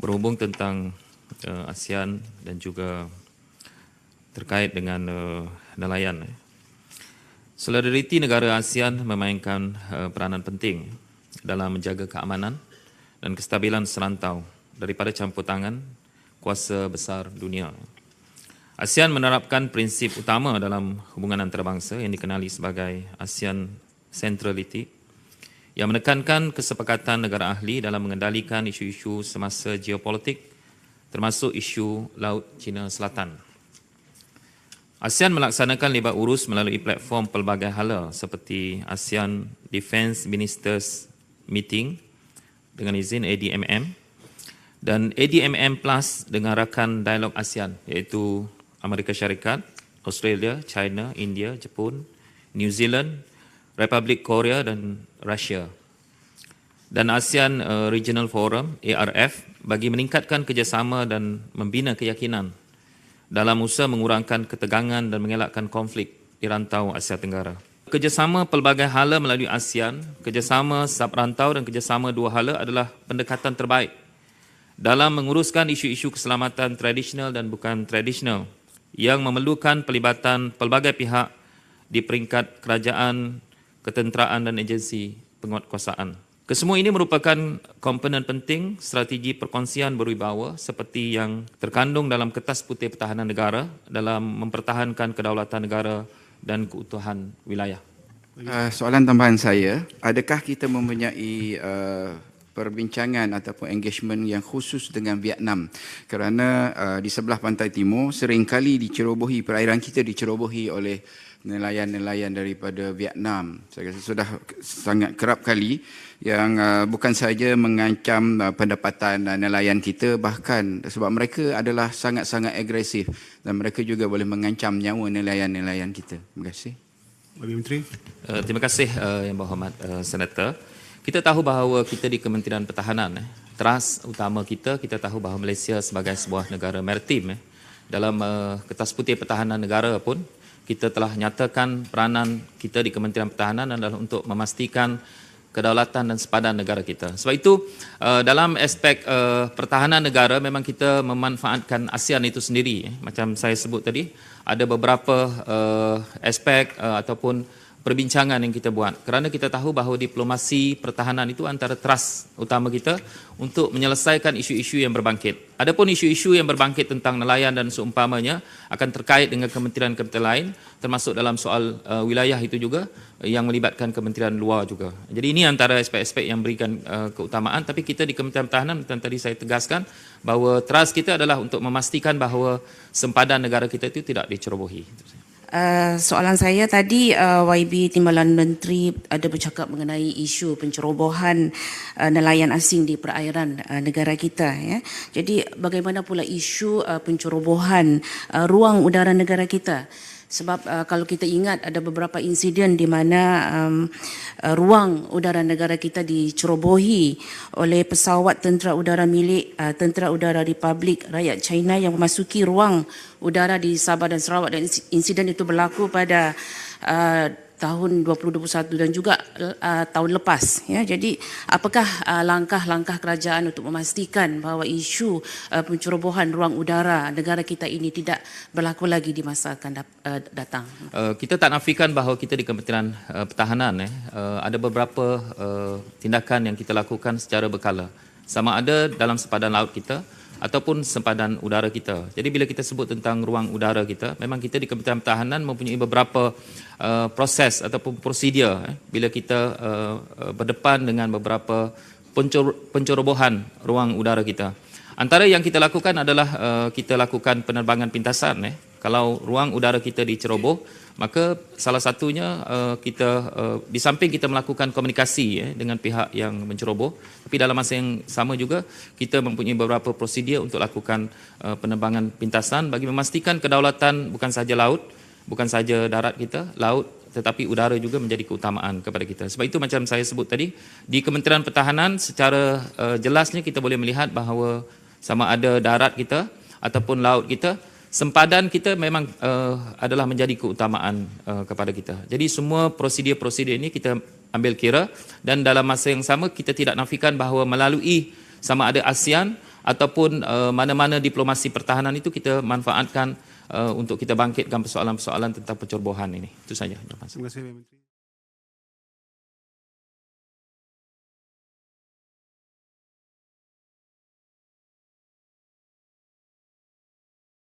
berhubung tentang ASEAN dan juga terkait dengan nelayan. Solidariti negara ASEAN memainkan peranan penting dalam menjaga keamanan dan kestabilan serantau daripada campur tangan kuasa besar dunia. ASEAN menerapkan prinsip utama dalam hubungan antarabangsa yang dikenali sebagai ASEAN Centrality yang menekankan kesepakatan negara ahli dalam mengendalikan isu-isu semasa geopolitik termasuk isu Laut Cina Selatan. ASEAN melaksanakan libat urus melalui platform pelbagai hala seperti ASEAN Defence Ministers Meeting dengan izin ADMM dan ADMM Plus dengan rakan dialog ASEAN iaitu Amerika Syarikat, Australia, China, India, Jepun, New Zealand, Republik Korea dan Rusia. Dan ASEAN Regional Forum ARF bagi meningkatkan kerjasama dan membina keyakinan dalam usaha mengurangkan ketegangan dan mengelakkan konflik di rantau Asia Tenggara. Kerjasama pelbagai hala melalui ASEAN, kerjasama sub-rantau dan kerjasama dua hala adalah pendekatan terbaik dalam menguruskan isu-isu keselamatan tradisional dan bukan tradisional yang memerlukan pelibatan pelbagai pihak di peringkat kerajaan, ketenteraan dan agensi penguatkuasaan. Kesemua ini merupakan komponen penting strategi perkongsian berwibawa seperti yang terkandung dalam Kertas Putih Pertahanan Negara dalam mempertahankan kedaulatan negara dan keutuhan wilayah. Soalan tambahan saya, adakah kita mempunyai perbincangan ataupun engagement yang khusus dengan Vietnam kerana di sebelah pantai timur seringkali dicerobohi, perairan kita dicerobohi oleh nelayan-nelayan daripada Vietnam. Saya rasa sudah sangat kerap kali yang bukan sahaja mengancam pendapatan nelayan kita, bahkan sebab mereka adalah sangat-sangat agresif dan mereka juga boleh mengancam nyawa nelayan-nelayan kita. Terima kasih. Bagi Menteri. Terima kasih Yang Berhormat Senator. Kita tahu bahawa kita di Kementerian Pertahanan, teras utama kita tahu bahawa Malaysia sebagai sebuah negara maritim. Dalam Kertas Putih Pertahanan Negara pun, kita telah nyatakan peranan kita di Kementerian Pertahanan adalah untuk memastikan kedaulatan dan sepadan negara kita. Sebab itu, dalam aspek pertahanan negara, memang kita memanfaatkan ASEAN itu sendiri. Macam saya sebut tadi, ada beberapa aspek ataupun perbincangan yang kita buat kerana kita tahu bahawa diplomasi pertahanan itu antara teras utama kita untuk menyelesaikan isu-isu yang berbangkit. Adapun isu-isu yang berbangkit tentang nelayan dan seumpamanya akan terkait dengan kementerian-kementerian lain termasuk dalam soal wilayah itu juga yang melibatkan kementerian luar juga. Jadi ini antara aspek-aspek yang berikan keutamaan, tapi kita di Kementerian Pertahanan dan tadi saya tegaskan bahawa teras kita adalah untuk memastikan bahawa sempadan negara kita itu tidak dicerobohi. Soalan saya tadi, YB Timbalan Menteri ada bercakap mengenai isu pencerobohan nelayan asing di perairan negara kita. Ya. Jadi bagaimana pula isu pencerobohan ruang udara negara kita? Sebab kalau kita ingat ada beberapa insiden di mana ruang udara negara kita dicerobohi oleh pesawat tentera udara milik Tentera Udara Republik Rakyat China yang memasuki ruang udara di Sabah dan Sarawak, dan insiden itu berlaku pada tahun 2021 dan juga tahun lepas. Ya. Jadi apakah langkah-langkah kerajaan untuk memastikan bahawa isu pencerobohan ruang udara negara kita ini tidak berlaku lagi di masa akan datang? Kita tak nafikan bahawa kita di Kementerian Pertahanan ada beberapa tindakan yang kita lakukan secara berkala. Sama ada dalam sempadan laut kita ataupun sempadan udara kita. Jadi bila kita sebut tentang ruang udara kita, memang kita di Kementerian Pertahanan mempunyai beberapa proses ataupun prosedur bila kita berdepan dengan beberapa pencerobohan ruang udara kita. Antara yang kita lakukan adalah kita lakukan penerbangan pintasan. Kalau ruang udara kita diceroboh, maka salah satunya kita di samping kita melakukan komunikasi dengan pihak yang menceroboh, tapi dalam masa yang sama juga kita mempunyai beberapa prosedur untuk lakukan penerbangan pintasan bagi memastikan kedaulatan bukan sahaja laut, bukan sahaja darat kita, laut, tetapi udara juga menjadi keutamaan kepada kita. Sebab itu macam saya sebut tadi, di Kementerian Pertahanan secara jelasnya kita boleh melihat bahawa sama ada darat kita ataupun laut kita, sempadan kita memang adalah menjadi keutamaan kepada kita. Jadi semua prosedur-prosedur ini kita ambil kira, dan dalam masa yang sama kita tidak nafikan bahawa melalui sama ada ASEAN ataupun mana-mana diplomasi pertahanan itu kita manfaatkan untuk kita bangkitkan persoalan-persoalan tentang pencerobohan ini. Itu saja. Terima kasih, Menteri.